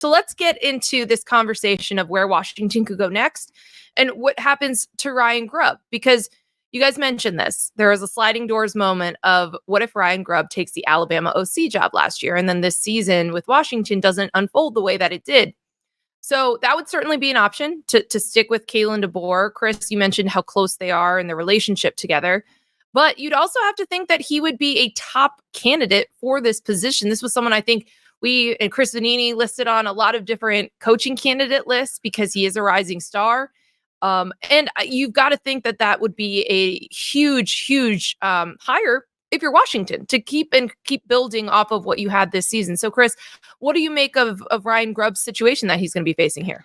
So let's get into this conversation of where Washington could go next and what happens to Ryan Grubb, because you guys mentioned this. There was a sliding doors moment of what if Ryan Grubb takes the Alabama OC job last year and then this season with Washington doesn't unfold the way that it did. So that would certainly be an option to stick with Kalen DeBoer. Chris, you mentioned how close they are in their relationship together. But you'd also have to think that he would be a top candidate for this position. This was someone I think we and Chris Vanini listed on a lot of different coaching candidate lists because he is a rising star. And you've got to think that that would be a huge hire if you're Washington to keep building off of what you had this season. So, Chris, what do you make of Ryan Grubb's situation that he's going to be facing here?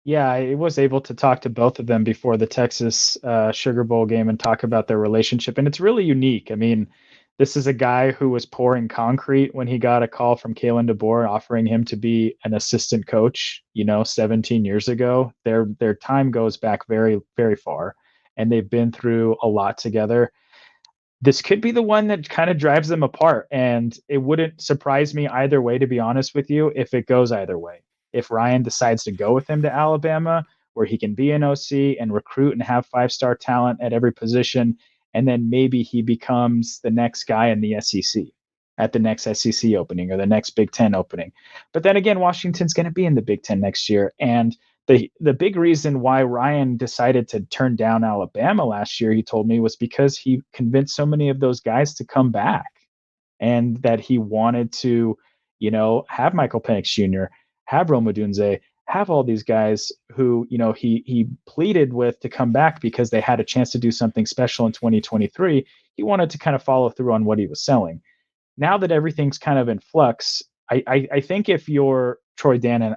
Yeah, I was able to talk to both of them before the Texas Sugar Bowl game and talk about their relationship. And it's really unique. I mean, this is a guy who was pouring concrete when he got a call from Kalen DeBoer offering him to be an assistant coach, 17 years ago. Their time goes back very, very far, and they've been through a lot together. This could be the one that kind of drives them apart, and it wouldn't surprise me either way, to be honest with you, if it goes either way. If Ryan decides to go with him to Alabama, where he can be an OC and recruit and have five-star talent at every position, and then maybe he becomes the next guy in the SEC at the next SEC opening or the next Big Ten opening. But then again, Washington's going to be in the Big Ten next year. And the big reason why Ryan decided to turn down Alabama last year, he told me, was because he convinced so many of those guys to come back and that he wanted to, have Michael Penix Jr., have Rome Odunze, have all these guys who, he pleaded with to come back because they had a chance to do something special in 2023. He wanted to kind of follow through on what he was selling. Now that everything's kind of in flux, I think if you're Troy Dannon,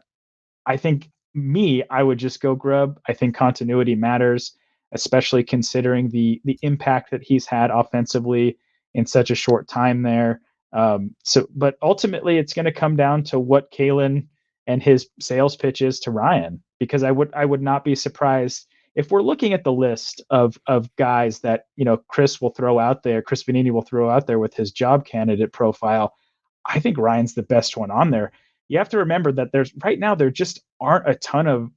I would just go Grubb. I think continuity matters, especially considering the impact that he's had offensively in such a short time there. But ultimately, it's going to come down to what Kalen and his sales pitch is to Ryan, because I would not be surprised if we're looking at the list of guys that Chris Vanini will throw out there with his job candidate profile. I think Ryan's the best one on there. You have to remember that there just aren't a ton of,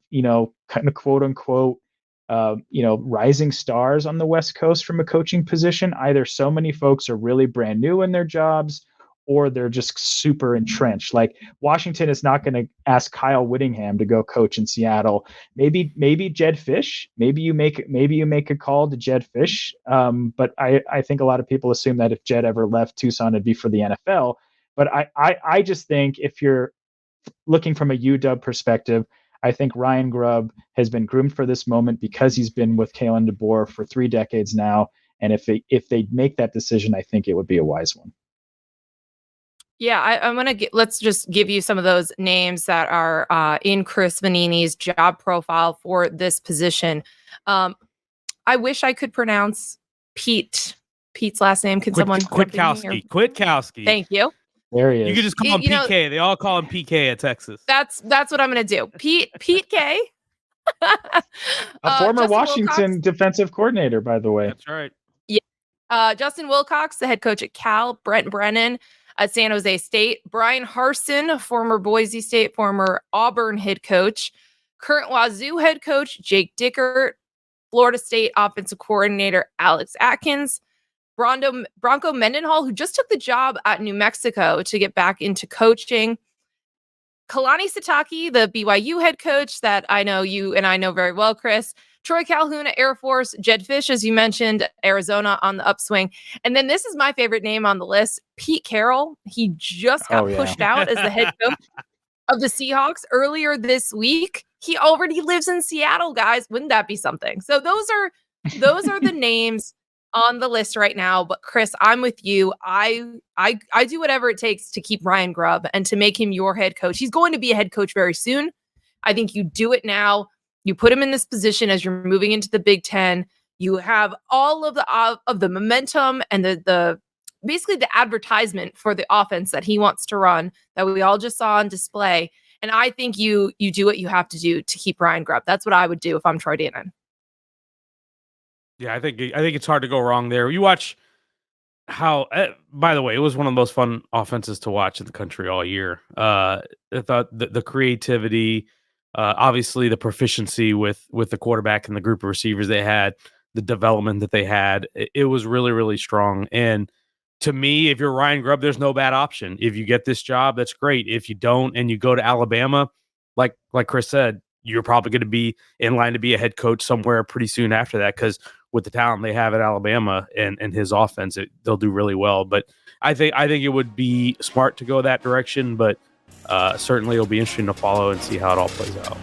kind of quote unquote, rising stars on the West Coast from a coaching position. Either so many folks are really brand new in their jobs, or they're just super entrenched. Like Washington is not going to ask Kyle Whittingham to go coach in Seattle. Maybe Jed Fish. Maybe you make a call to Jed Fish. But I think a lot of people assume that if Jed ever left Tucson, it'd be for the NFL. But I just think if you're looking from a UW perspective, I think Ryan Grubb has been groomed for this moment because he's been with Kalen DeBoer for 3 decades now. And if they make that decision, I think it would be a wise one. Yeah, I'm going to let's just give you some of those names that are in Chris Vanini's job profile for this position. I wish I could pronounce Pete's last name. Can someone? Kwiatkowski. Thank you. There he is. You can just call him PK. They all call him PK at Texas. That's what I'm going to do. Pete K. A former Washington defensive coordinator, by the way. That's right. Yeah. Justin Wilcox, the head coach at Cal. Brent Brennan at San Jose State. Brian Harsin, former Boise State, former Auburn head coach. Current Wazoo head coach Jake Dickert. Florida State offensive coordinator Alex Atkins. Bronco Mendenhall, who just took the job at New Mexico to get back into coaching. Kalani Sitake, the BYU head coach that I know you and I know very well, Chris. Troy Calhoun at Air Force. Jed Fish, as you mentioned, Arizona on the upswing. And then this is my favorite name on the list, Pete Carroll. He just got pushed out as the head coach of the Seahawks earlier this week. He already lives in Seattle, guys. Wouldn't that be something? So those are the names on the list right now. But Chris, I'm with you. I do whatever it takes to keep Ryan Grubb and to make him your head coach. He's going to be a head coach very soon. I think you do it now. You put him in this position as you're moving into the Big Ten. You have all of the momentum and the basically the advertisement for the offense that he wants to run that we all just saw on display. And I think you do what you have to do to keep Ryan Grubb. That's what I would do if I'm Troy Dannon. Yeah, I think it's hard to go wrong there. You watch how, by the way, it was one of the most fun offenses to watch in the country all year. I thought the creativity, obviously the proficiency with the quarterback and the group of receivers they had, the development that they had, it was really, really strong. And to me, if you're Ryan Grubb, there's no bad option. If you get this job, that's great. If you don't and you go to Alabama, like Chris said, you're probably going to be in line to be a head coach somewhere pretty soon after that, because with the talent they have at Alabama and his offense, they'll do really well. But I think it would be smart to go that direction, but certainly it'll be interesting to follow and see how it all plays out.